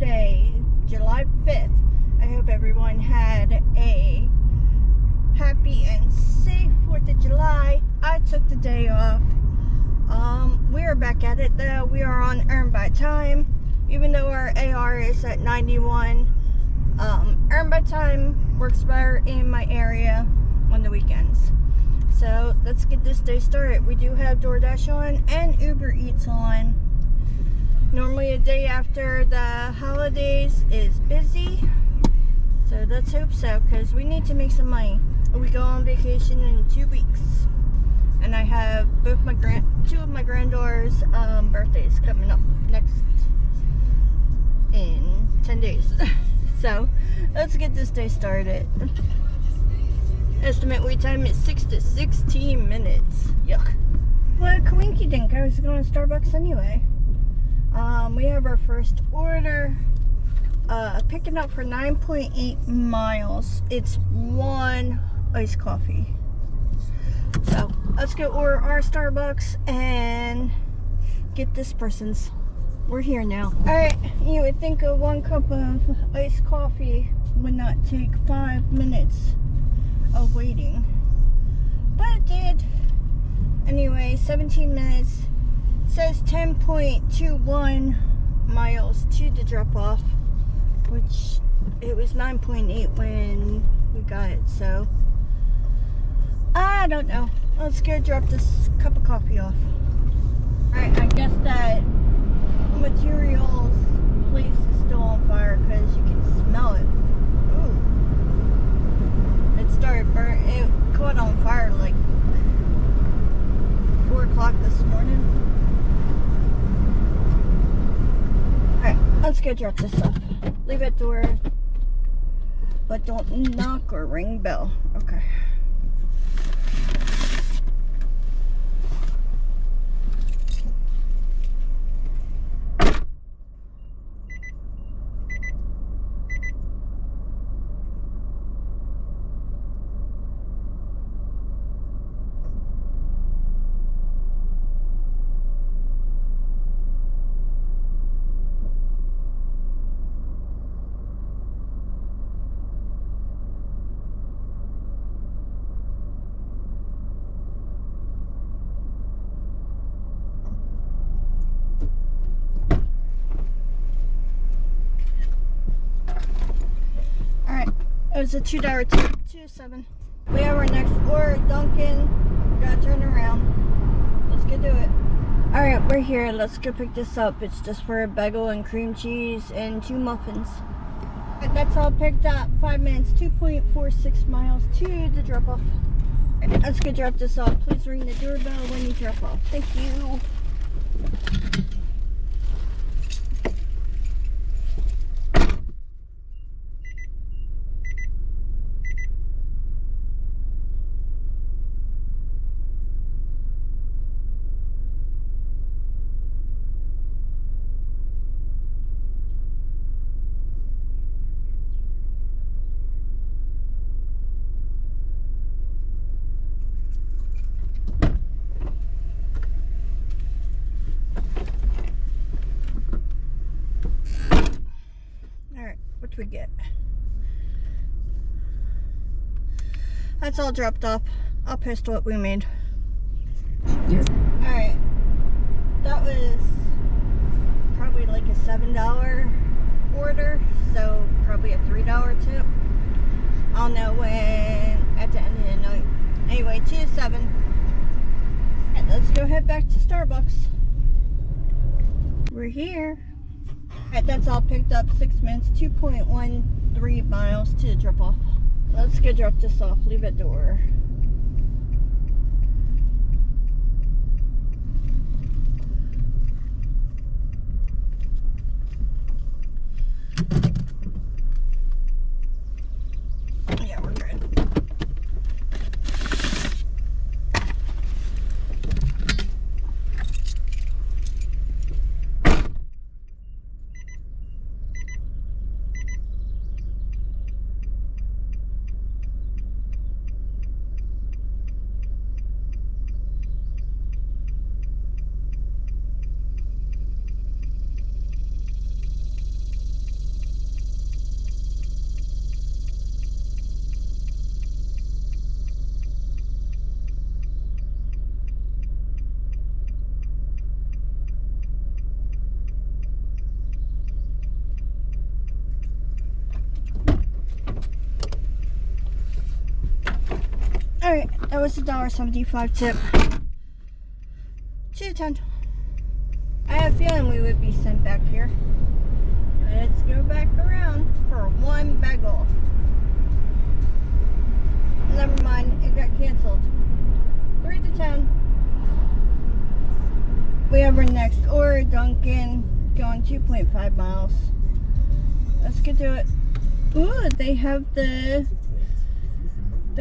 Saturday, July 5th. I hope everyone had a happy and safe 4th of July. I took the day off. We are back at it though. We are on earn by time. Even though our AR is at 91, earn by time works better in my area on the weekends. So let's get this day started. We do have DoorDash on and UberEats on. Normally a day after the holidays is busy. So let's hope so, because we need to make some money. We go on vacation in 2 weeks. And I have both two of my granddaughters' birthdays coming up next in 10 days. So let's get this day started. Estimate wait time is 6 to 16 minutes. Yuck. Well, coinky dink, I was going to Starbucks anyway. We have our first order. Picking up for 9.8 miles. It's 1 iced coffee. So let's go order our Starbucks and get this person's. We're here now. Alright, you would think a 1 cup of iced coffee would not take 5 minutes of waiting, but it did. Anyway, 17 minutes. It says 10.21 miles to the drop off, which it was 9.8 when we got it, so I don't know. Let's go drop this cup of coffee off. Alright, I guess that materials place is still on fire because you can smell it. Ooh. It started burning. It caught on fire like 4 o'clock this morning. Alright, let's go drop this off. Leave it door, but don't knock or ring bell. Okay. It was a $2 tip, 2.7. We have our next order, Dunkin'. Gotta turn around. Let's go do it. Alright, we're here. Let's go pick this up. It's just for a bagel and cream cheese and 2 muffins. That's all picked up. 5 minutes, 2.46 miles to the drop off. Let's go drop this off. Please ring the doorbell when you drop off. Thank you. What we get? That's all dropped off. I'll post what we made. Yeah. Alright. That was probably like a $7 order, so probably a $3 tip. I'll know when at the end of the night. Anyway, 2.7. And let's go head back to Starbucks. We're here. Alright, that's all picked up. 6 minutes, 2.13 miles to the drop off. Let's go drop this off. Leave it door. Yeah, we're good. Alright, that was a $1.75 tip. 2:10. I have a feeling we would be sent back here. Let's go back around for one bagel. Never mind, it got canceled. 3 to 10. We have our next order, Dunkin', going 2.5 miles. Let's get to it. Ooh, they have they're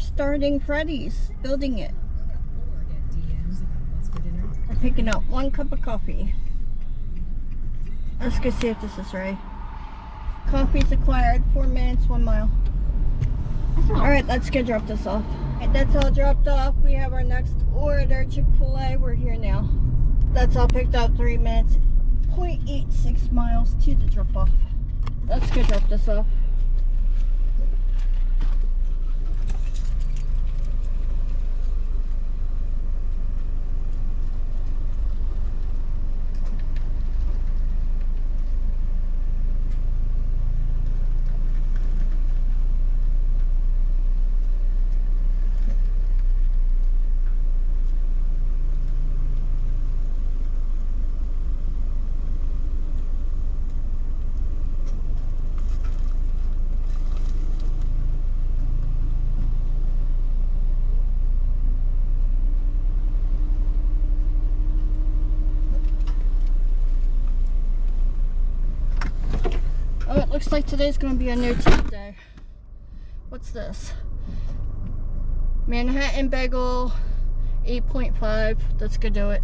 starting Freddy's, building it. We're picking up 1 cup of coffee. Let's go see if this is right. Coffee's acquired, 4 minutes, 1 mile. Alright, let's go drop this off. Alright, that's all dropped off. We have our next order, Chick-fil-A. We're here now. That's all picked up, 3 minutes, 0.86 miles to the drop off. Let's go drop this off. Oh, it looks like today's going to be a no tip day. What's this? Manhattan bagel, 8.5. Let's go do it.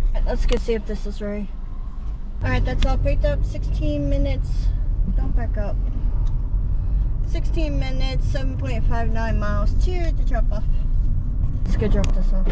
Alright, let's go see if this is right. Alright, that's all picked up. 16 minutes. Don't back up. 16 minutes, 7.59 miles to the drop off. Let's go drop this off.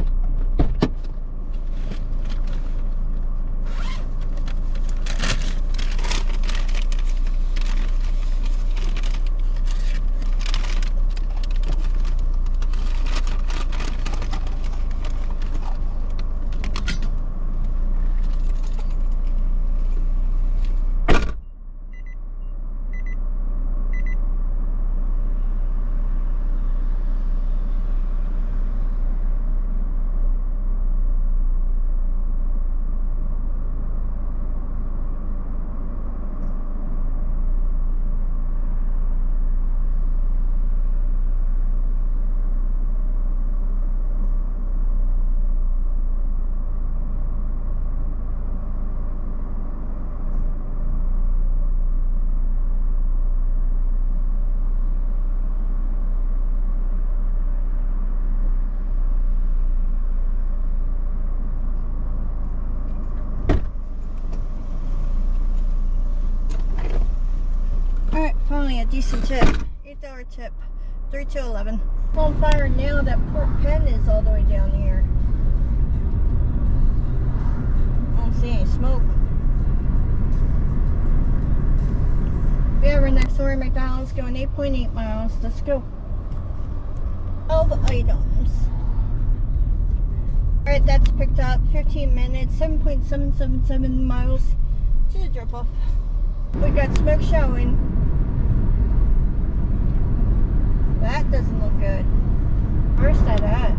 Finally a decent tip. $8 tip. 3 to 11. I'm on fire now. That Port Penn is all the way down here. I don't see any smoke. We have our next order, McDonald's, going 8.8 miles. Let's go. 12 items. Alright, that's picked up. 15 minutes. 7.777 miles to the drop off. We got smoke showing. That doesn't look good. Where's that at?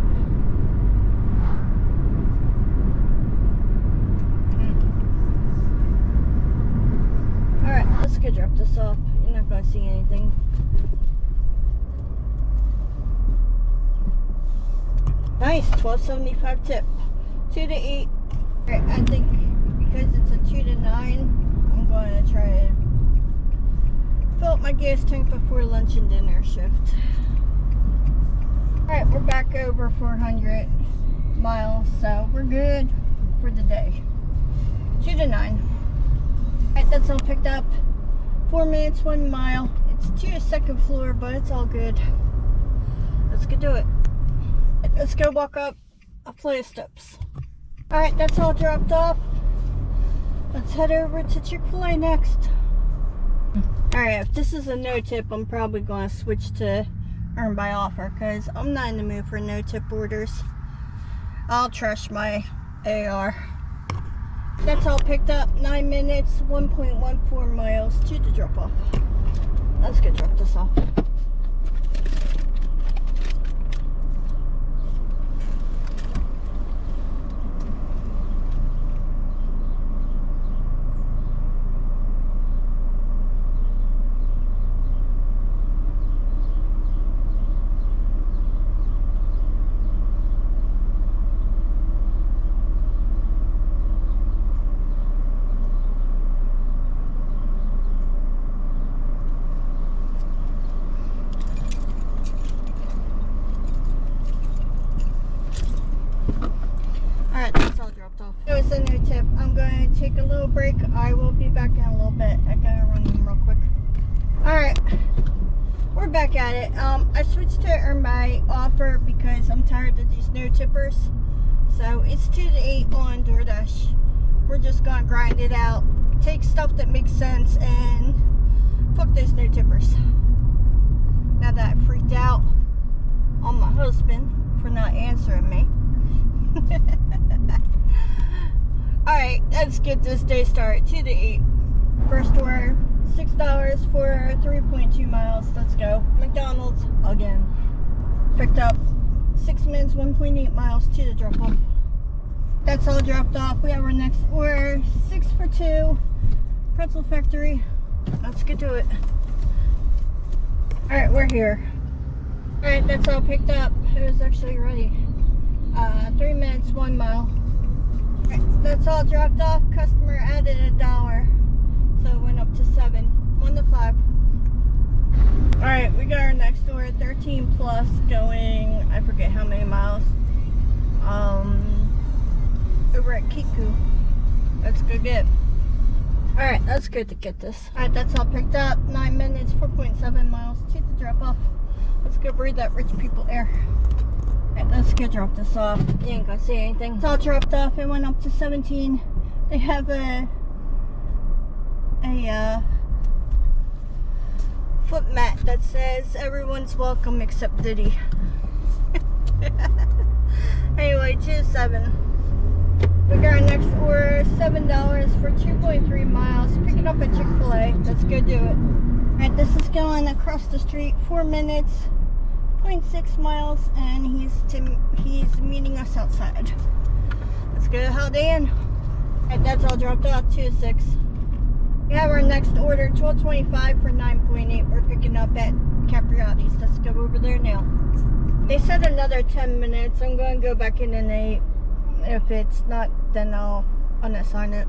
Alright, let's go drop this off. You're not going to see anything. Nice, $12.75 tip. 2 to 8. Alright, I think because it's a 2 to 9, I'm going to try to fill up my gas tank before lunch and dinner shift. Alright, we're back over 400 miles, so we're good for the day. 2 to 9. Alright, that's all picked up. 4 minutes, 1 mile. It's to the second floor, but it's all good. Let's go do it. Let's go walk up a flight of steps. Alright, that's all dropped off. Let's head over to Chick-fil-A next. Alright, if this is a no tip, I'm probably going to switch to earn by offer because I'm not in the mood for no tip orders. I'll trash my AR. That's all picked up. 9 minutes, 1.14 miles to the drop off. Let's go drop this off. back at it. I switched to earn my offer because I'm tired of these no tippers. So it's 2 to 8 on DoorDash. We're just gonna grind it out, take stuff that makes sense, and fuck those no tippers. Now that I freaked out on my husband for not answering me. Alright, let's get this day started. 2 to 8. First order, $6 for 3.2 miles. Let's go. McDonald's again. Picked up 6 minutes, 1.8 miles to the drop off. That's all dropped off. We have our next order, 6 for 2, Pretzel Factory. Let's get to it. Alright, we're here. Alright, that's all picked up. It was actually ready. 3 minutes, 1 mile. Alright, that's all dropped off. Customer added $1. So it went up to 7. 1 to 5. Alright, we got our next order, 13 plus, going, I forget how many miles. Over at Kiku. Let's go get. Alright, that's good to get this. Alright, that's all picked up. 9 minutes, 4.7 miles to the drop off. Let's go breathe that rich people air. Alright, let's go drop this off. You ain't gonna see anything. It's all dropped off. It went up to 17. They have a foot mat that says everyone's welcome except Diddy. Anyway, 2-7. We got our next order, $7 for 2.3 miles. Picking up at Chick-fil-A. Let's go do it. Alright, this is going across the street, 4 minutes, 0.6 miles, and he's meeting us outside. Let's go to Holiday Inn. Alright, that's all dropped off, 2-6. We have our next order, $12.25 for 9.8. We're picking up at Capriotti's. Let's go over there now. They said another 10 minutes. I'm going to go back in 8. If it's not, then I'll unassign it.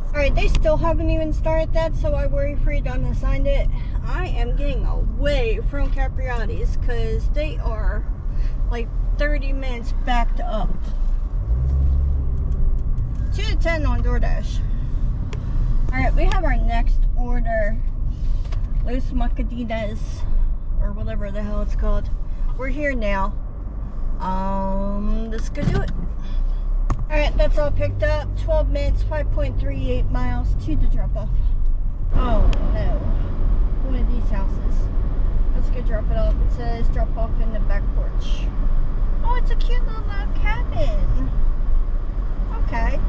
Alright, they still haven't even started that, so I worry free to unassign it. I am getting away from Capriotti's because they are like 30 minutes backed up. 2 to 10 on DoorDash. Alright, we have our next order, Los Macadinas, or whatever the hell it's called. We're here now. Let's go do it. Alright, that's all picked up. 12 minutes, 5.38 miles to the drop off. Oh no. One of these houses. Let's go drop it off. It says drop off in the back porch. Oh, it's a cute little cabin. Okay.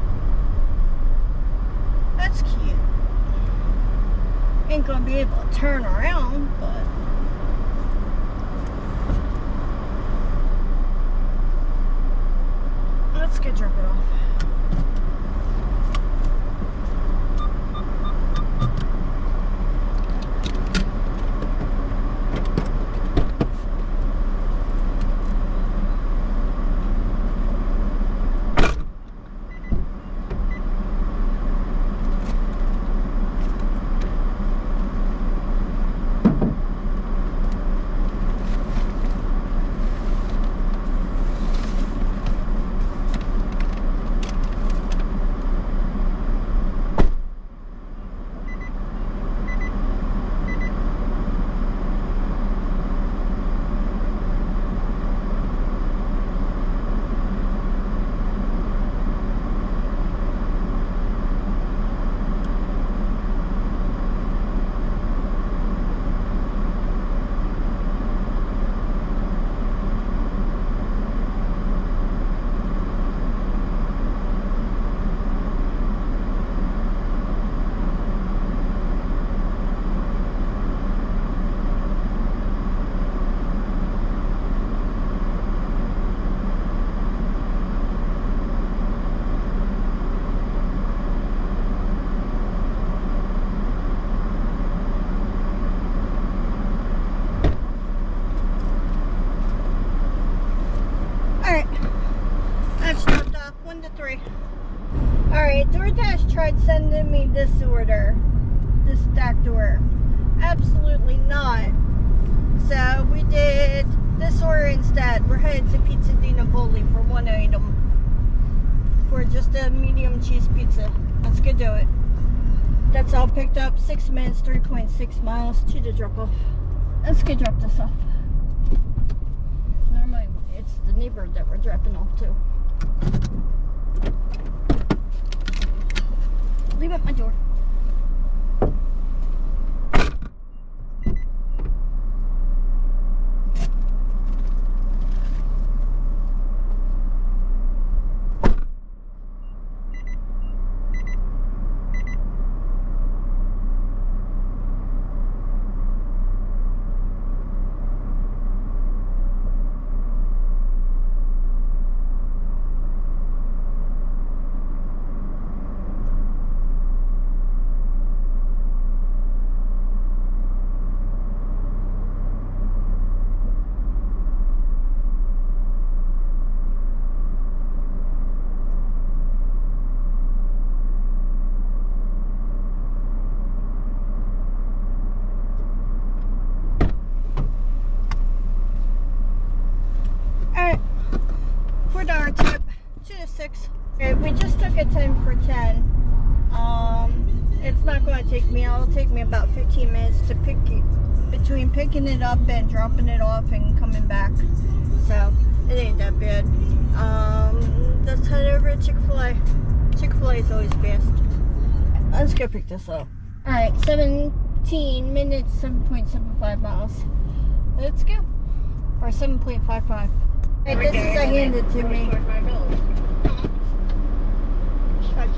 That's cute. Ain't gonna be able to turn around, but let's go drop it off. Alright, DoorDash tried sending me this order, this stacked order. Absolutely not. So we did this order instead. We're headed to Pizza di Napoli for one item. For just a medium cheese pizza. Let's go do it. That's all picked up. 6 minutes, 3.6 miles to the drop off. Let's go drop this off. Normally it's the neighbor that we're dropping off to. Leave at my door. $4 tip, 2 to 6. Okay, we just took a 10 for 10. It's not going to take me. It'll take me about 15 minutes to pick it, between picking it up and dropping it off and coming back. So it ain't that bad. Let's head over to Chick-fil-A. Chick-fil-A is always fast. Let's go pick this up. All right, 17 minutes, 7.75 miles. Let's go. Or 7.55. Hey, this is handed to me. Shush.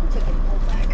I'll take a whole bag.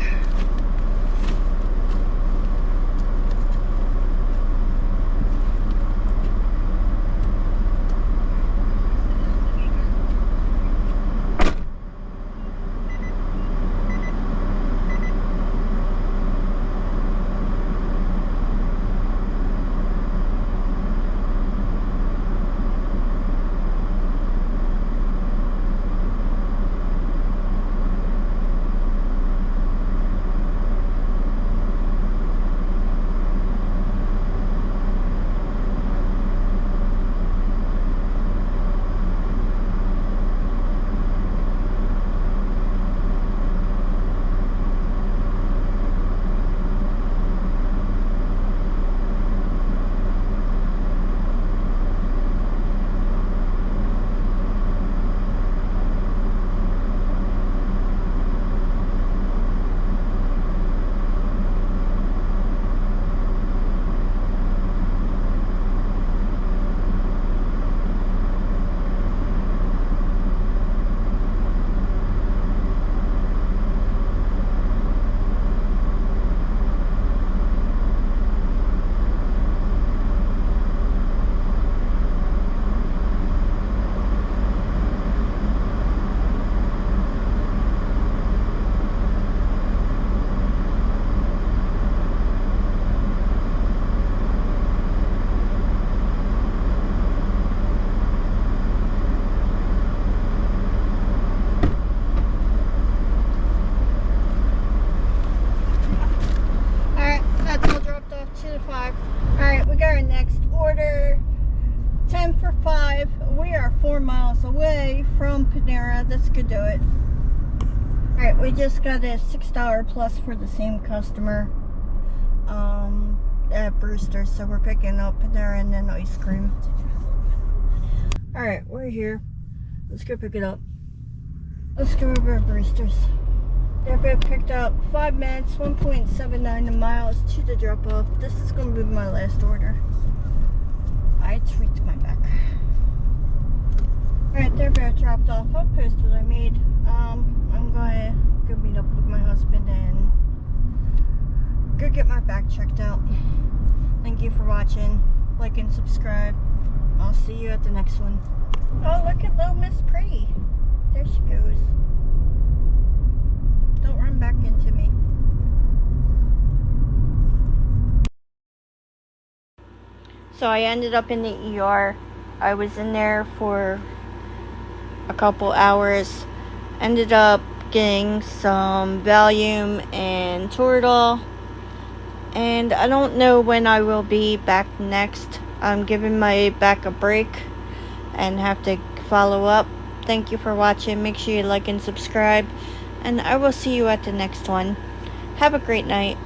Alright, we got our next order. 10 for 5. We are 4 miles away from Panera. This could do it. Alright, we just got a $6 plus for the same customer at Brewster's. So we're picking up Panera and then ice cream. Alright, we're here. Let's go pick it up. Let's go over to Brewster's. They're both picked up 5 minutes, 1.79 miles to the drop off. This is going to be my last order. I tweaked my back. Alright, they're both dropped off. I'll post what I made. I'm going to go meet up with my husband and go get my back checked out. Thank you for watching. Like and subscribe. I'll see you at the next one. Oh, look at little Miss Pretty. There she goes. Don't run back into me. So I ended up in the ER. I was in there for a couple hours. Ended up getting some Valium and Toradol. And I don't know when I will be back next. I'm giving my back a break and have to follow up. Thank you for watching. Make sure you like and subscribe. and I will see you at the next one. Have a great night.